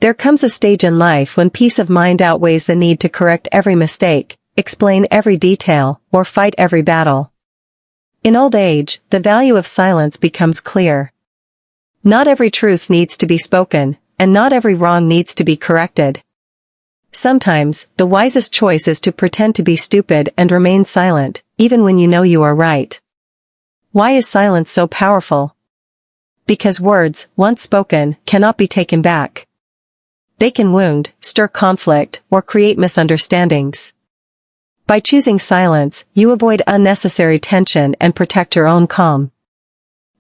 There comes a stage in life when peace of mind outweighs the need to correct every mistake, explain every detail, or fight every battle. In old age, the value of silence becomes clear. Not every truth needs to be spoken, and not every wrong needs to be corrected. Sometimes, the wisest choice is to pretend to be stupid and remain silent, even when you know you are right. Why is silence so powerful? Because words, once spoken, cannot be taken back. They can wound, stir conflict, or create misunderstandings. By choosing silence, you avoid unnecessary tension and protect your own calm.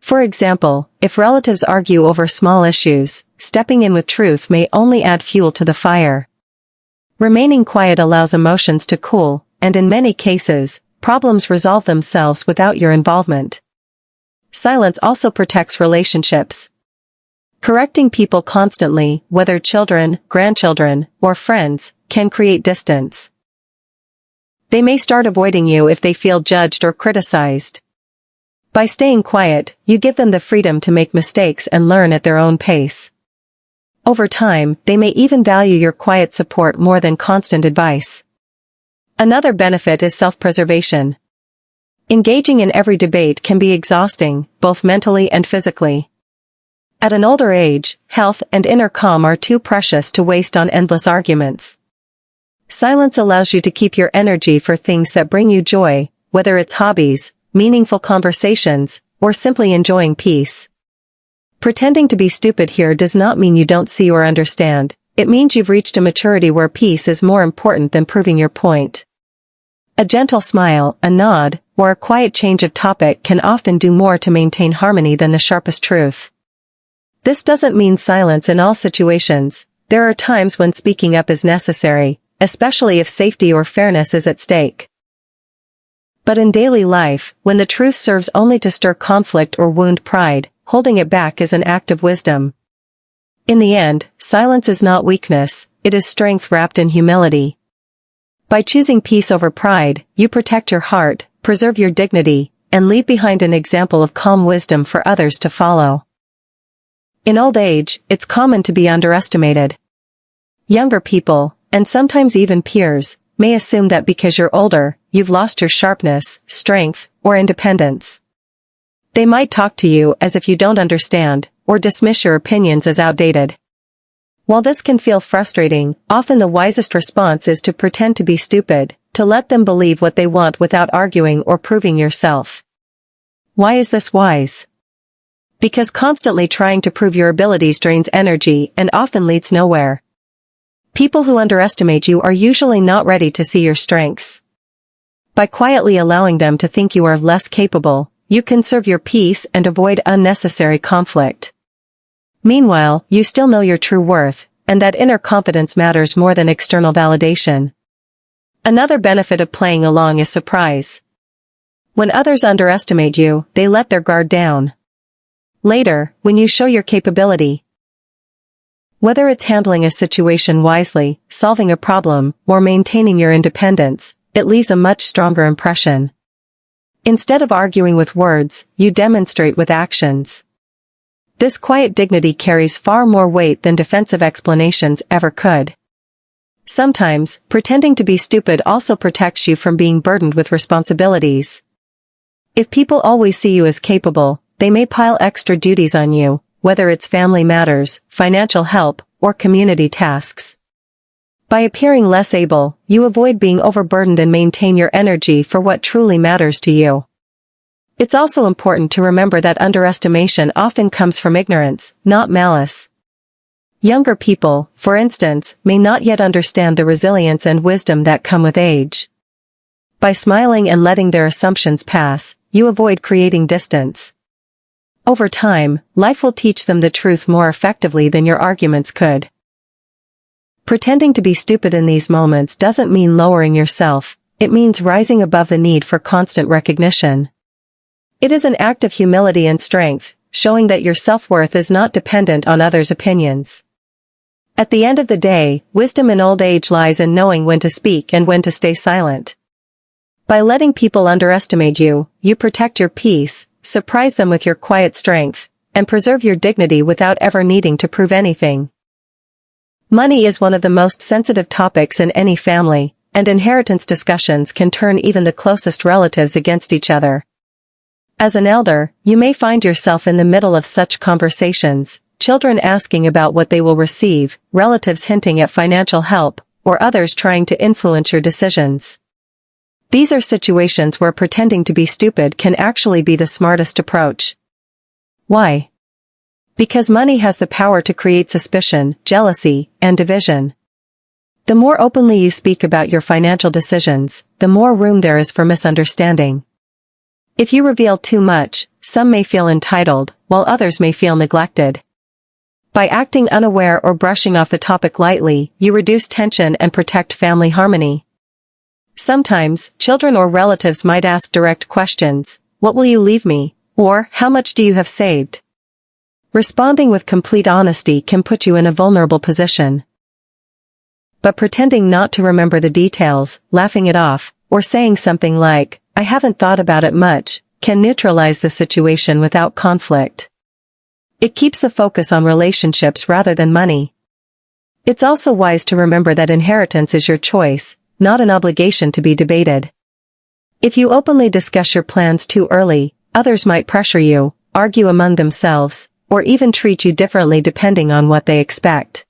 For example, if relatives argue over small issues, stepping in with truth may only add fuel to the fire. Remaining quiet allows emotions to cool, and in many cases, problems resolve themselves without your involvement. Silence also protects relationships. Correcting people constantly, whether children, grandchildren, or friends, can create distance. They may start avoiding you if they feel judged or criticized. By staying quiet, you give them the freedom to make mistakes and learn at their own pace. Over time, they may even value your quiet support more than constant advice. Another benefit is self-preservation. Engaging in every debate can be exhausting, both mentally and physically. At an older age, health and inner calm are too precious to waste on endless arguments. Silence allows you to keep your energy for things that bring you joy, whether it's hobbies, meaningful conversations, or simply enjoying peace. Pretending to be stupid here does not mean you don't see or understand, it means you've reached a maturity where peace is more important than proving your point. A gentle smile, a nod, or a quiet change of topic can often do more to maintain harmony than the sharpest truth. This doesn't mean silence in all situations. There are times when speaking up is necessary, especially if safety or fairness is at stake. But in daily life, when the truth serves only to stir conflict or wound pride, holding it back is an act of wisdom. In the end, silence is not weakness, it is strength wrapped in humility. By choosing peace over pride, you protect your heart, preserve your dignity, and leave behind an example of calm wisdom for others to follow. In old age, it's common to be underestimated. Younger people, and sometimes even peers, may assume that because you're older, you've lost your sharpness, strength, or independence. They might talk to you as if you don't understand, or dismiss your opinions as outdated. While this can feel frustrating, often the wisest response is to pretend to be stupid, to let them believe what they want without arguing or proving yourself. Why is this wise? Because constantly trying to prove your abilities drains energy and often leads nowhere. People who underestimate you are usually not ready to see your strengths. By quietly allowing them to think you are less capable, you conserve your peace and avoid unnecessary conflict. Meanwhile, you still know your true worth, and that inner confidence matters more than external validation. Another benefit of playing along is surprise. When others underestimate you, they let their guard down. Later, when you show your capability, whether it's handling a situation wisely, solving a problem, or maintaining your independence, it leaves a much stronger impression. Instead of arguing with words, you demonstrate with actions. This quiet dignity carries far more weight than defensive explanations ever could. Sometimes, pretending to be stupid also protects you from being burdened with responsibilities. If people always see you as capable, they may pile extra duties on you, whether it's family matters, financial help, or community tasks. By appearing less able, you avoid being overburdened and maintain your energy for what truly matters to you. It's also important to remember that underestimation often comes from ignorance, not malice. Younger people, for instance, may not yet understand the resilience and wisdom that come with age. By smiling and letting their assumptions pass, you avoid creating distance. Over time, life will teach them the truth more effectively than your arguments could. Pretending to be stupid in these moments doesn't mean lowering yourself, it means rising above the need for constant recognition. It is an act of humility and strength, showing that your self-worth is not dependent on others' opinions. At the end of the day, wisdom in old age lies in knowing when to speak and when to stay silent. By letting people underestimate you, you protect your peace, surprise them with your quiet strength, and preserve your dignity without ever needing to prove anything. Money is one of the most sensitive topics in any family, and inheritance discussions can turn even the closest relatives against each other. As an elder, you may find yourself in the middle of such conversations, children asking about what they will receive, relatives hinting at financial help, or others trying to influence your decisions. These are situations where pretending to be stupid can actually be the smartest approach. Why? Because money has the power to create suspicion, jealousy, and division. The more openly you speak about your financial decisions, the more room there is for misunderstanding. If you reveal too much, some may feel entitled, while others may feel neglected. By acting unaware or brushing off the topic lightly, you reduce tension and protect family harmony. Sometimes, children or relatives might ask direct questions, "What will you leave me?" or "How much do you have saved?" Responding with complete honesty can put you in a vulnerable position. But pretending not to remember the details, laughing it off, or saying something like, "I haven't thought about it much," can neutralize the situation without conflict. It keeps the focus on relationships rather than money. It's also wise to remember that inheritance is your choice, not an obligation to be debated. If you openly discuss your plans too early, others might pressure you, argue among themselves, or even treat you differently depending on what they expect.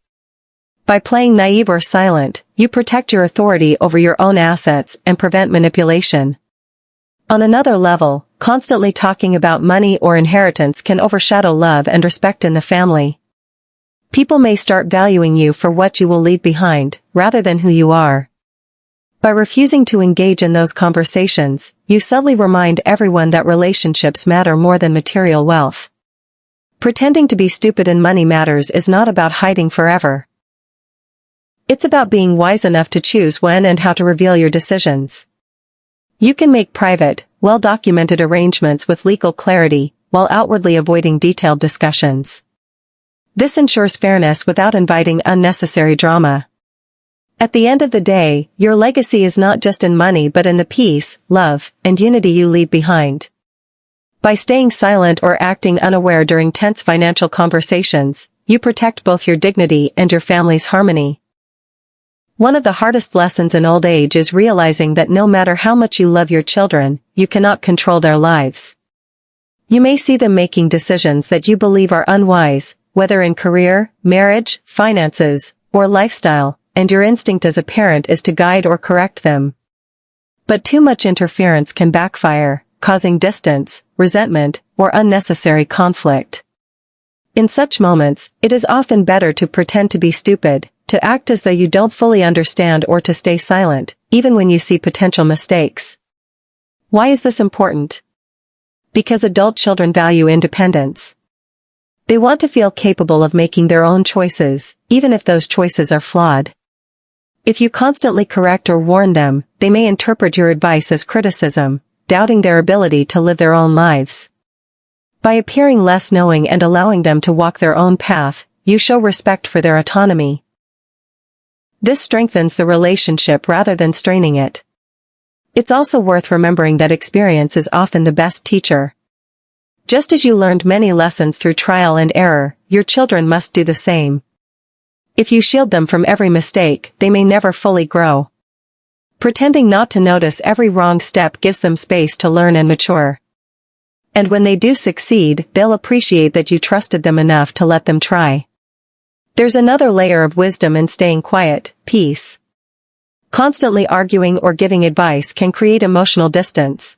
By playing naive or silent, you protect your authority over your own assets and prevent manipulation. On another level, constantly talking about money or inheritance can overshadow love and respect in the family. People may start valuing you for what you will leave behind, rather than who you are. By refusing to engage in those conversations, you subtly remind everyone that relationships matter more than material wealth. Pretending to be stupid in money matters is not about hiding forever. It's about being wise enough to choose when and how to reveal your decisions. You can make private, well-documented arrangements with legal clarity, while outwardly avoiding detailed discussions. This ensures fairness without inviting unnecessary drama. At the end of the day, your legacy is not just in money but in the peace, love, and unity you leave behind. By staying silent or acting unaware during tense financial conversations, you protect both your dignity and your family's harmony. One of the hardest lessons in old age is realizing that no matter how much you love your children, you cannot control their lives. You may see them making decisions that you believe are unwise, whether in career, marriage, finances, or lifestyle, and your instinct as a parent is to guide or correct them. But too much interference can backfire, causing distance, resentment, or unnecessary conflict. In such moments, it is often better to pretend to be stupid, to act as though you don't fully understand, or to stay silent, even when you see potential mistakes. Why is this important? Because adult children value independence. They want to feel capable of making their own choices, even if those choices are flawed. If you constantly correct or warn them, they may interpret your advice as criticism, doubting their ability to live their own lives. By appearing less knowing and allowing them to walk their own path, you show respect for their autonomy. This strengthens the relationship rather than straining it. It's also worth remembering that experience is often the best teacher. Just as you learned many lessons through trial and error, your children must do the same. If you shield them from every mistake, they may never fully grow. Pretending not to notice every wrong step gives them space to learn and mature. And when they do succeed, they'll appreciate that you trusted them enough to let them try. There's another layer of wisdom in staying quiet, peace. Constantly arguing or giving advice can create emotional distance.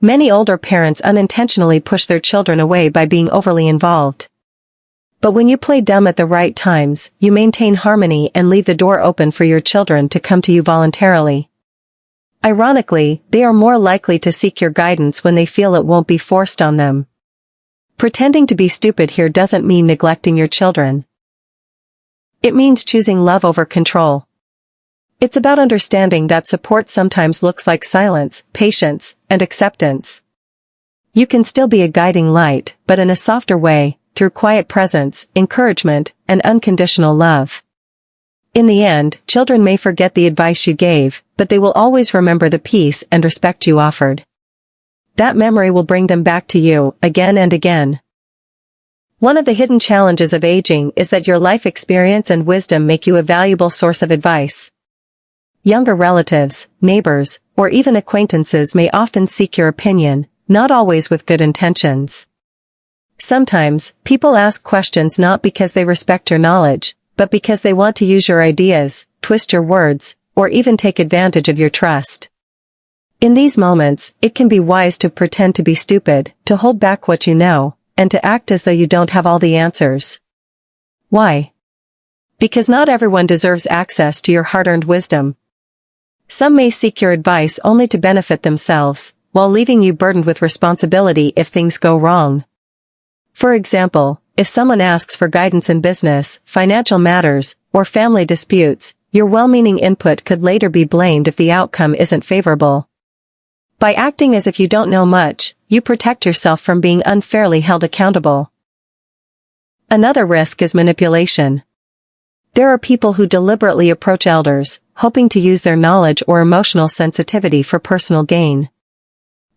Many older parents unintentionally push their children away by being overly involved. But when you play dumb at the right times, you maintain harmony and leave the door open for your children to come to you voluntarily. Ironically, they are more likely to seek your guidance when they feel it won't be forced on them. Pretending to be stupid here doesn't mean neglecting your children. It means choosing love over control. It's about understanding that support sometimes looks like silence, patience, and acceptance. You can still be a guiding light, but in a softer way, through quiet presence, encouragement, and unconditional love. In the end, children may forget the advice you gave, but they will always remember the peace and respect you offered. That memory will bring them back to you, again and again. One of the hidden challenges of aging is that your life experience and wisdom make you a valuable source of advice. Younger relatives, neighbors, or even acquaintances may often seek your opinion, not always with good intentions. Sometimes, people ask questions not because they respect your knowledge, but because they want to use your ideas, twist your words, or even take advantage of your trust. In these moments, it can be wise to pretend to be stupid, to hold back what you know, and to act as though you don't have all the answers. Why? Because not everyone deserves access to your hard-earned wisdom. Some may seek your advice only to benefit themselves, while leaving you burdened with responsibility if things go wrong. For example, if someone asks for guidance in business, financial matters, or family disputes, your well-meaning input could later be blamed if the outcome isn't favorable. By acting as if you don't know much, you protect yourself from being unfairly held accountable. Another risk is manipulation. There are people who deliberately approach elders, hoping to use their knowledge or emotional sensitivity for personal gain.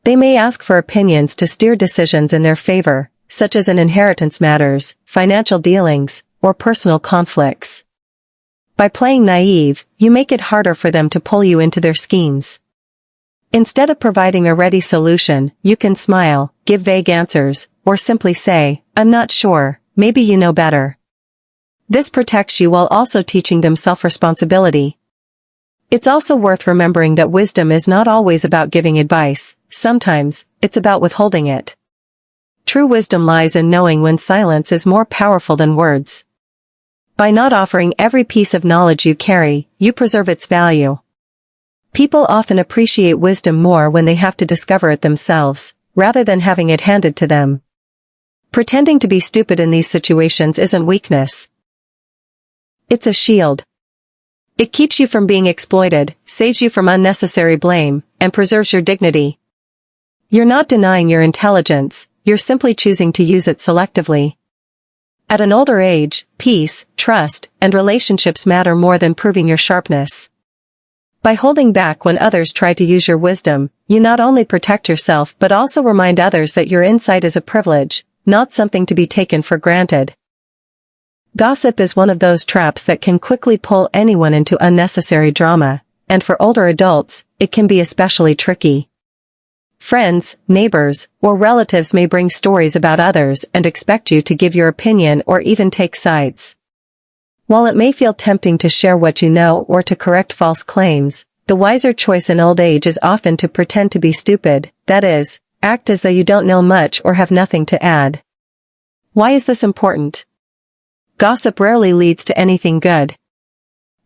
They may ask for opinions to steer decisions in their favor, such as in inheritance matters, financial dealings, or personal conflicts. By playing naive, you make it harder for them to pull you into their schemes. Instead of providing a ready solution, you can smile, give vague answers, or simply say, "I'm not sure, maybe you know better." This protects you while also teaching them self-responsibility. It's also worth remembering that wisdom is not always about giving advice, sometimes, it's about withholding it. True wisdom lies in knowing when silence is more powerful than words. By not offering every piece of knowledge you carry, you preserve its value. People often appreciate wisdom more when they have to discover it themselves, rather than having it handed to them. Pretending to be stupid in these situations isn't weakness. It's a shield. It keeps you from being exploited, saves you from unnecessary blame, and preserves your dignity. You're not denying your intelligence, you're simply choosing to use it selectively. At an older age, peace, trust, and relationships matter more than proving your sharpness. By holding back when others try to use your wisdom, you not only protect yourself but also remind others that your insight is a privilege, not something to be taken for granted. Gossip is one of those traps that can quickly pull anyone into unnecessary drama, and for older adults, it can be especially tricky. Friends, neighbors, or relatives may bring stories about others and expect you to give your opinion or even take sides. While it may feel tempting to share what you know or to correct false claims, the wiser choice in old age is often to pretend to be stupid, that is, act as though you don't know much or have nothing to add. Why is this important? Gossip rarely leads to anything good.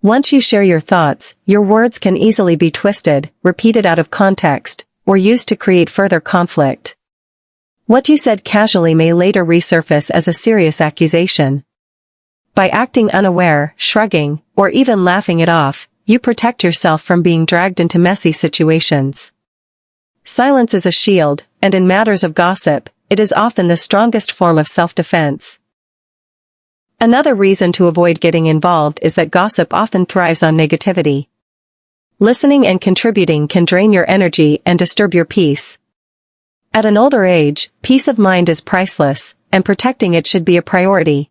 Once you share your thoughts, your words can easily be twisted, repeated out of context, or used to create further conflict. What you said casually may later resurface as a serious accusation. By acting unaware, shrugging, or even laughing it off, you protect yourself from being dragged into messy situations. Silence is a shield, and in matters of gossip, it is often the strongest form of self-defense. Another reason to avoid getting involved is that gossip often thrives on negativity. Listening and contributing can drain your energy and disturb your peace. At an older age, peace of mind is priceless, and protecting it should be a priority.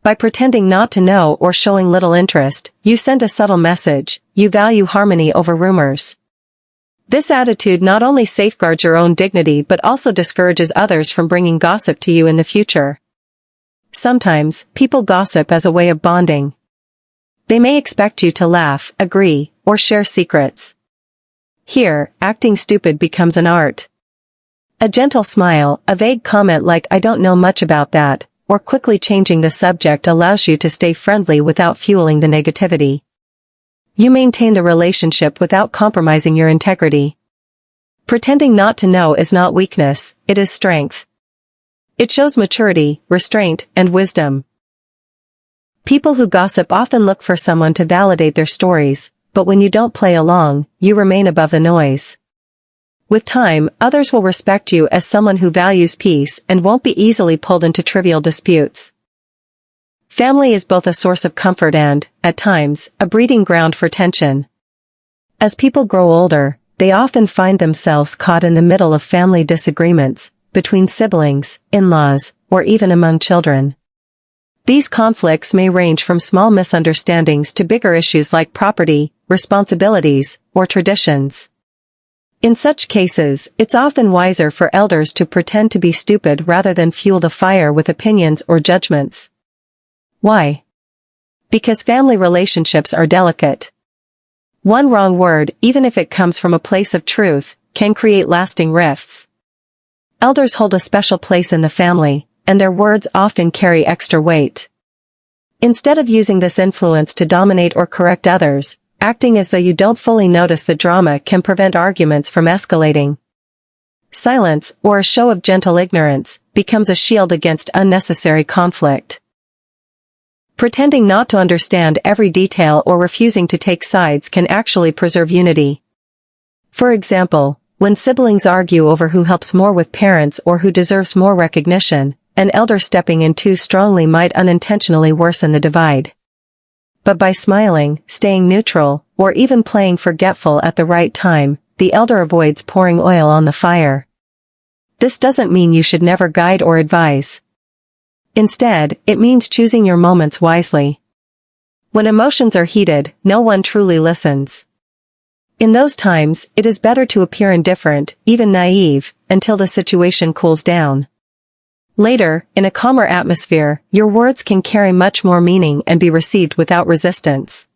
By pretending not to know or showing little interest, you send a subtle message: you value harmony over rumors. This attitude not only safeguards your own dignity but also discourages others from bringing gossip to you in the future. Sometimes, people gossip as a way of bonding. They may expect you to laugh, agree, or share secrets. Here, acting stupid becomes an art. A gentle smile, a vague comment like "I don't know much about that," or quickly changing the subject allows you to stay friendly without fueling the negativity. You maintain the relationship without compromising your integrity. Pretending not to know is not weakness, it is strength. It shows maturity, restraint, and wisdom. People who gossip often look for someone to validate their stories, but when you don't play along, you remain above the noise. With time, others will respect you as someone who values peace and won't be easily pulled into trivial disputes. Family is both a source of comfort and, at times, a breeding ground for tension. As people grow older, they often find themselves caught in the middle of family disagreements, between siblings, in-laws, or even among children. These conflicts may range from small misunderstandings to bigger issues like property, responsibilities, or traditions. In such cases, it's often wiser for elders to pretend to be stupid rather than fuel the fire with opinions or judgments. Why? Because family relationships are delicate. One wrong word, even if it comes from a place of truth, can create lasting rifts. Elders hold a special place in the family, and their words often carry extra weight. Instead of using this influence to dominate or correct others, acting as though you don't fully notice the drama can prevent arguments from escalating. Silence, or a show of gentle ignorance, becomes a shield against unnecessary conflict. Pretending not to understand every detail or refusing to take sides can actually preserve unity. For example, when siblings argue over who helps more with parents or who deserves more recognition, an elder stepping in too strongly might unintentionally worsen the divide. But by smiling, staying neutral, or even playing forgetful at the right time, the elder avoids pouring oil on the fire. This doesn't mean you should never guide or advise. Instead, it means choosing your moments wisely. When emotions are heated, no one truly listens. In those times, it is better to appear indifferent, even naive, until the situation cools down. Later, in a calmer atmosphere, your words can carry much more meaning and be received without resistance.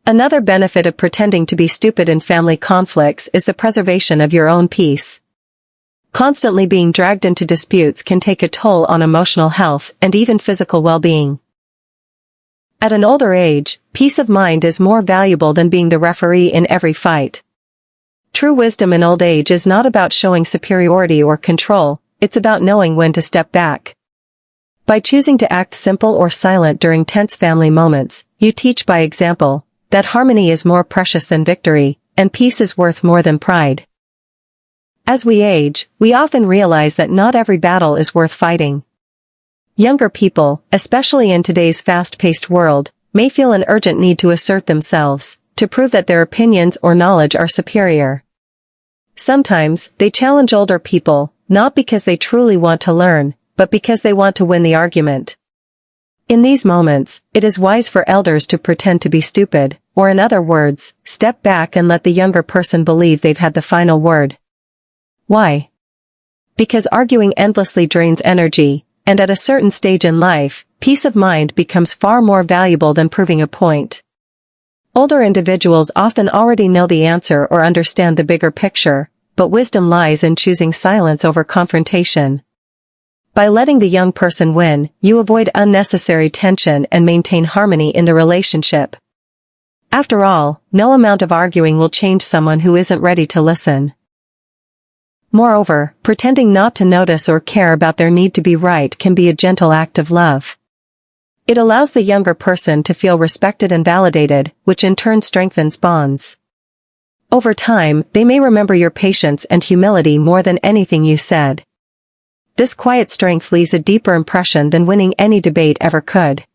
Another benefit of pretending to be stupid in family conflicts is the preservation of your own peace. Constantly being dragged into disputes can take a toll on emotional health and even physical well-being. At an older age, peace of mind is more valuable than being the referee in every fight. True wisdom in old age is not about showing superiority or control, it's about knowing when to step back. By choosing to act simple or silent during tense family moments, you teach by example that harmony is more precious than victory, and peace is worth more than pride. As we age, we often realize that not every battle is worth fighting. Younger people, especially in today's fast-paced world, may feel an urgent need to assert themselves, to prove that their opinions or knowledge are superior. Sometimes, they challenge older people, not because they truly want to learn, but because they want to win the argument. In these moments, it is wise for elders to pretend to be stupid, or in other words, step back and let the younger person believe they've had the final word. Why? Because arguing endlessly drains energy, and at a certain stage in life, peace of mind becomes far more valuable than proving a point. Older individuals often already know the answer or understand the bigger picture, but wisdom lies in choosing silence over confrontation. By letting the young person win, you avoid unnecessary tension and maintain harmony in the relationship. After all, no amount of arguing will change someone who isn't ready to listen. Moreover, pretending not to notice or care about their need to be right can be a gentle act of love. It allows the younger person to feel respected and validated, which in turn strengthens bonds. Over time, they may remember your patience and humility more than anything you said. This quiet strength leaves a deeper impression than winning any debate ever could.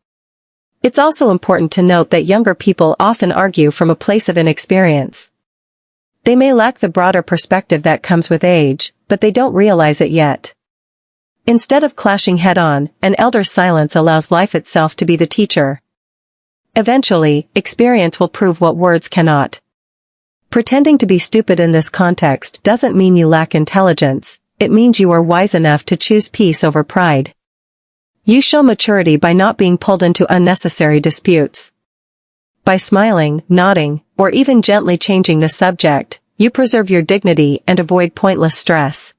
It's also important to note that younger people often argue from a place of inexperience. They may lack the broader perspective that comes with age, but they don't realize it yet. Instead of clashing head-on, an elder's silence allows life itself to be the teacher. Eventually, experience will prove what words cannot. Pretending to be stupid in this context doesn't mean you lack intelligence, it means you are wise enough to choose peace over pride. You show maturity by not being pulled into unnecessary disputes. By smiling, nodding, or even gently changing the subject, you preserve your dignity and avoid pointless stress.